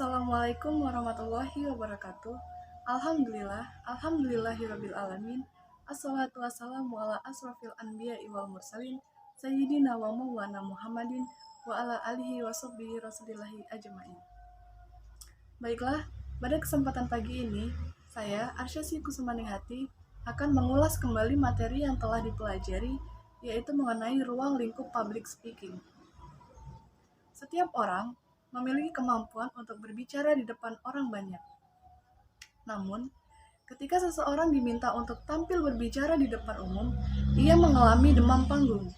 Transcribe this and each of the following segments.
Assalamualaikum warahmatullahi wabarakatuh. Alhamdulillahirabbil alamin. Assalatu wassalamu ala asrofil anbiya'i wal mursalin sayyidina wa maulana Muhammadin wa ala alihi wa sahbihi rasulillahi ajmain. Baiklah, pada kesempatan pagi ini, saya Arsyasi Kusumaningati akan mengulas kembali materi yang telah dipelajari, yaitu mengenai ruang lingkup public speaking. Setiap orang memiliki kemampuan untuk berbicara di depan orang banyak. Namun, ketika seseorang diminta untuk tampil berbicara di depan umum, ia mengalami demam panggung.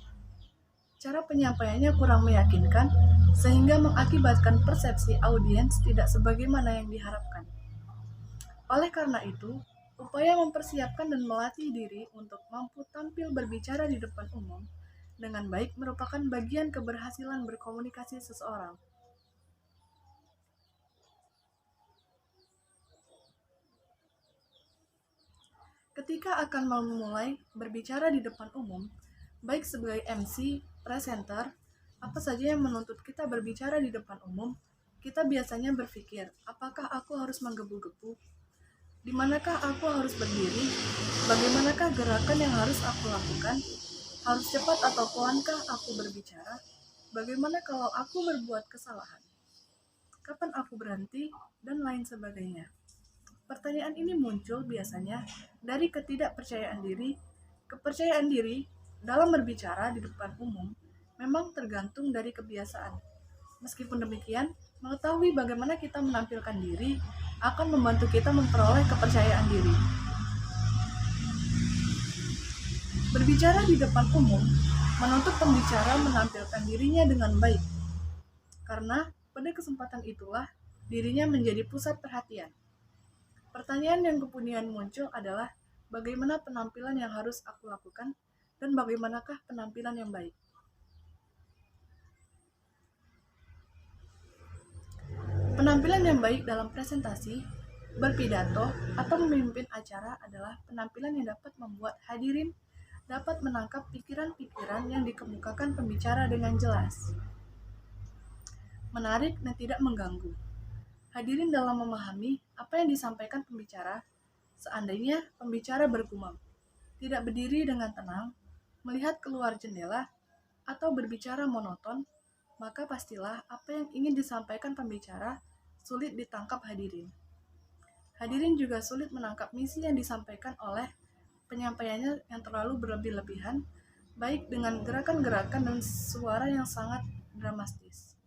Cara penyampaiannya kurang meyakinkan, sehingga mengakibatkan persepsi audiens tidak sebagaimana yang diharapkan. Oleh karena itu, upaya mempersiapkan dan melatih diri untuk mampu tampil berbicara di depan umum dengan baik merupakan bagian keberhasilan berkomunikasi seseorang. Ketika akan memulai berbicara di depan umum, baik sebagai MC, presenter, apa saja yang menuntut kita berbicara di depan umum, kita biasanya berpikir, apakah aku harus menggebu-gebu? Di manakah aku harus berdiri? Bagaimanakah gerakan yang harus aku lakukan? Harus cepat atau pelankah aku berbicara? Bagaimana kalau aku berbuat kesalahan? Kapan aku berhenti? Dan lain sebagainya. Pertanyaan ini muncul biasanya dari ketidakpercayaan diri. Kepercayaan diri dalam berbicara di depan umum memang tergantung dari kebiasaan. Meskipun demikian, mengetahui bagaimana kita menampilkan diri akan membantu kita memperoleh kepercayaan diri. Berbicara di depan umum menuntut pembicara menampilkan dirinya dengan baik, karena pada kesempatan itulah dirinya menjadi pusat perhatian. Pertanyaan yang kemudian muncul adalah bagaimana penampilan yang harus aku lakukan dan bagaimanakah penampilan yang baik. Penampilan yang baik dalam presentasi, berpidato, atau memimpin acara adalah penampilan yang dapat membuat hadirin dapat menangkap pikiran-pikiran yang dikemukakan pembicara dengan jelas, menarik dan tidak mengganggu. Hadirin dalam memahami apa yang disampaikan pembicara, seandainya pembicara bergumam, tidak berdiri dengan tenang, melihat keluar jendela, atau berbicara monoton, maka pastilah apa yang ingin disampaikan pembicara sulit ditangkap hadirin. Hadirin juga sulit menangkap misi yang disampaikan oleh penyampaiannya yang terlalu berlebih-lebihan, baik dengan gerakan-gerakan dan suara yang sangat dramatis.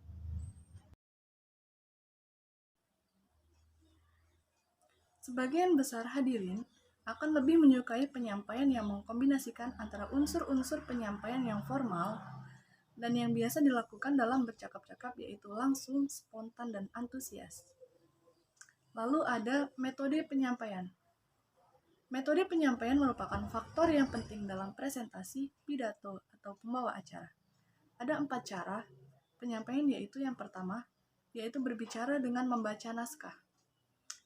Sebagian besar hadirin akan lebih menyukai penyampaian yang mengkombinasikan antara unsur-unsur penyampaian yang formal dan yang biasa dilakukan dalam bercakap-cakap, yaitu langsung, spontan, dan antusias. Lalu ada metode penyampaian. Metode penyampaian merupakan faktor yang penting dalam presentasi, pidato, atau pembawa acara. Ada 4 cara penyampaian, yaitu yang pertama, yaitu berbicara dengan membaca naskah.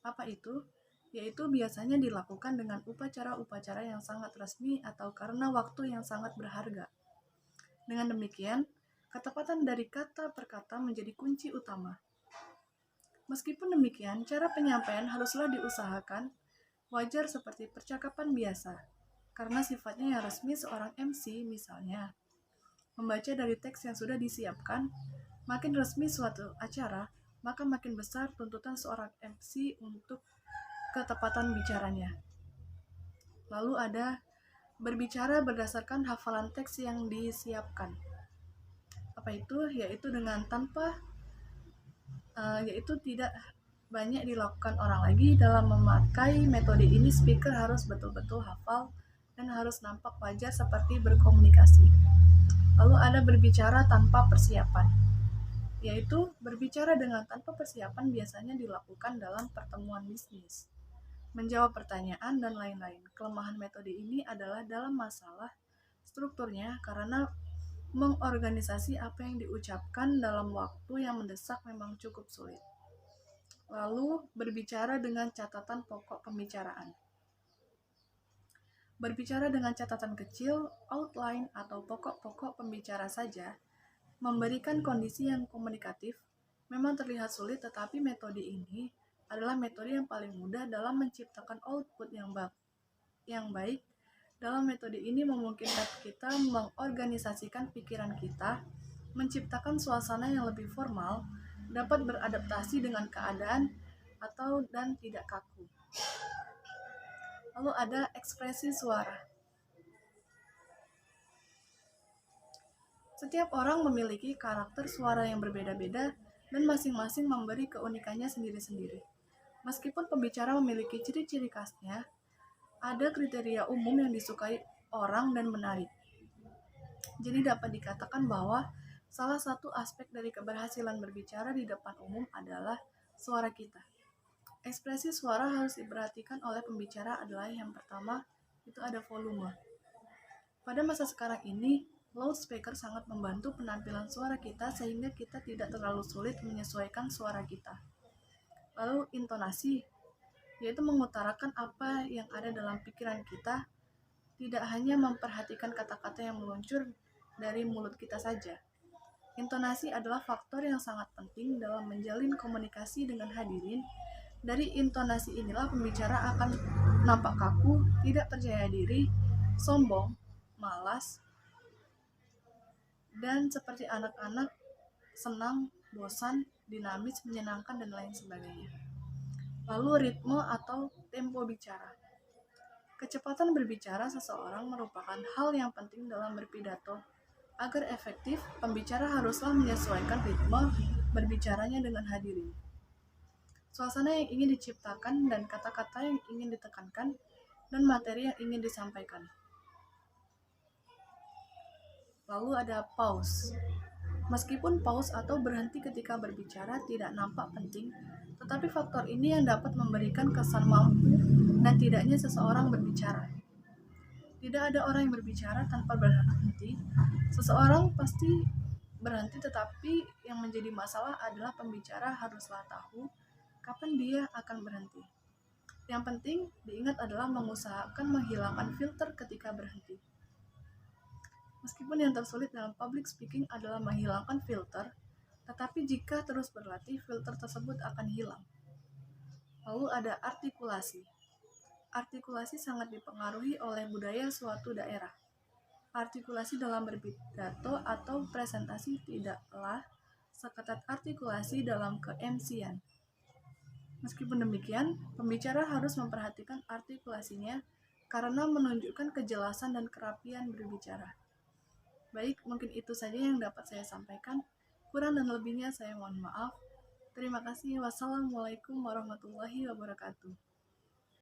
Apa itu? Yaitu biasanya dilakukan dengan upacara-upacara yang sangat resmi atau karena waktu yang sangat berharga. Dengan demikian, ketepatan dari kata per kata menjadi kunci utama. Meskipun demikian, cara penyampaian haruslah diusahakan wajar seperti percakapan biasa, karena sifatnya yang resmi. Seorang MC misalnya membaca dari teks yang sudah disiapkan. Makin resmi suatu acara, maka makin besar tuntutan seorang MC untuk ketepatan bicaranya. Lalu ada berbicara berdasarkan hafalan teks yang disiapkan. Apa itu? Yaitu dengan yaitu tidak banyak dilakukan orang lagi. Dalam memakai metode ini, speaker harus betul-betul hafal dan harus nampak wajar seperti berkomunikasi. Lalu ada berbicara tanpa persiapan, yaitu berbicara dengan tanpa persiapan biasanya dilakukan dalam pertemuan bisnis, menjawab pertanyaan, dan lain-lain. Kelemahan metode ini adalah dalam masalah strukturnya, karena mengorganisasi apa yang diucapkan dalam waktu yang mendesak memang cukup sulit. Lalu berbicara dengan catatan pokok pembicaraan. Berbicara dengan catatan kecil, outline atau pokok-pokok pembicara saja, memberikan kondisi yang komunikatif Memang terlihat sulit, tetapi metode ini adalah metode yang paling mudah dalam menciptakan output yang baik. Dalam metode ini memungkinkan kita mengorganisasikan pikiran kita, menciptakan suasana yang lebih formal, dapat beradaptasi dengan keadaan dan tidak kaku. Lalu ada ekspresi suara. Setiap orang memiliki karakter suara yang berbeda-beda dan masing-masing memberi keunikannya sendiri-sendiri. Meskipun pembicara memiliki ciri-ciri khasnya, ada kriteria umum yang disukai orang dan menarik. Jadi dapat dikatakan bahwa salah satu aspek dari keberhasilan berbicara di depan umum adalah suara kita. Ekspresi suara harus diperhatikan oleh pembicara adalah yang pertama, itu ada volume. Pada masa sekarang ini, loudspeaker sangat membantu penampilan suara kita sehingga kita tidak terlalu sulit menyesuaikan suara kita. Lalu intonasi, yaitu mengutarakan apa yang ada dalam pikiran kita, tidak hanya memperhatikan kata-kata yang meluncur dari mulut kita saja. Intonasi adalah faktor yang sangat penting dalam menjalin komunikasi dengan hadirin. Dari intonasi inilah pembicara akan nampak kaku, tidak percaya diri, sombong, malas, dan seperti anak-anak, senang, bosan, dinamis, menyenangkan, dan lain sebagainya. Lalu ritme atau tempo bicara. Kecepatan berbicara seseorang merupakan hal yang penting dalam berpidato. Agar efektif, pembicara haruslah menyesuaikan ritme berbicaranya dengan hadirin. Suasana yang ingin diciptakan dan kata-kata yang ingin ditekankan dan materi yang ingin disampaikan. Lalu ada pause. Meskipun pause atau berhenti ketika berbicara tidak nampak penting, tetapi faktor ini yang dapat memberikan kesan mampu dan tidaknya seseorang berbicara. Tidak ada orang yang berbicara tanpa berhenti. Seseorang pasti berhenti, tetapi yang menjadi masalah adalah pembicara haruslah tahu kapan dia akan berhenti. Yang penting diingat adalah mengusahakan menghilangkan filter ketika berhenti. Meskipun yang tersulit dalam public speaking adalah menghilangkan filter, tetapi jika terus berlatih, filter tersebut akan hilang. Lalu ada artikulasi. Artikulasi sangat dipengaruhi oleh budaya suatu daerah. Artikulasi dalam berpidato atau presentasi tidaklah seketat artikulasi dalam ke-MC-an. Meskipun demikian, pembicara harus memperhatikan artikulasinya karena menunjukkan kejelasan dan kerapian berbicara. Baik, mungkin itu saja yang dapat saya sampaikan. Kurang dan lebihnya saya mohon maaf. Terima kasih. Wassalamualaikum warahmatullahi wabarakatuh.